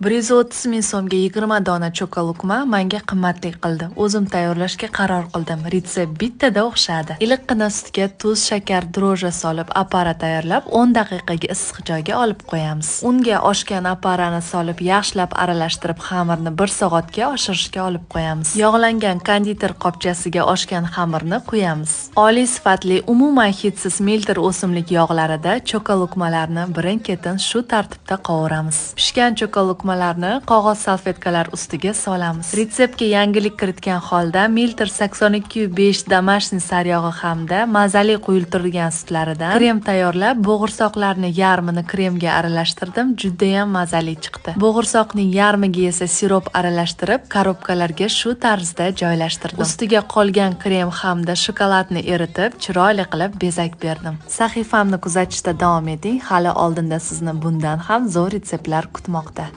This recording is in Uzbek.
130 ming so'mga 20 dona chokolukma menga qimmatli qildi. O'zim tayyorlashga qaror qildim. Retsept bittada o'xshadi. Iliqqina sutga tuz, shakar, dro'ja solib, apara tayyorlab, 10 daqiqaga issiq joyga olib qo'yamiz. Unga oshgan aparani solib, yaxshilab aralashtirib, xamirni 1 soatga oshirishga olib qo'yamiz. Yog'langan konditer qopchasiga oshgan xamirni quyamiz. Oliy sifatli, umuman hidsiz milter o'simlik yog'larida chokolukmalarni birin-ketin shu tartibda qovuramiz. Pishgan chokolukmalarni qog'oz salfetkalar ustiga solamiz. Retseptga yangilik kiritgan holda milter 82,5 damashniy saryog'i hamda mazali quyultirilgan sutlaridan krem tayyorlab, bo'g'irsoqlarni yarmini kremga aralashtirdim, juda ham mazali chiqdi. Bo'g'irsoqning yarmiga esa sirop aralashtirib, korobkalarga shu tarzda joylashtirdim. Ustiga qolgan krem hamda shokoladni eritib, chiroyli qilib bezak berdim. Sahifamni kuzatishda davom eting. Hali oldinda sizni bundan ham zo'r retseptlar kutmoqda.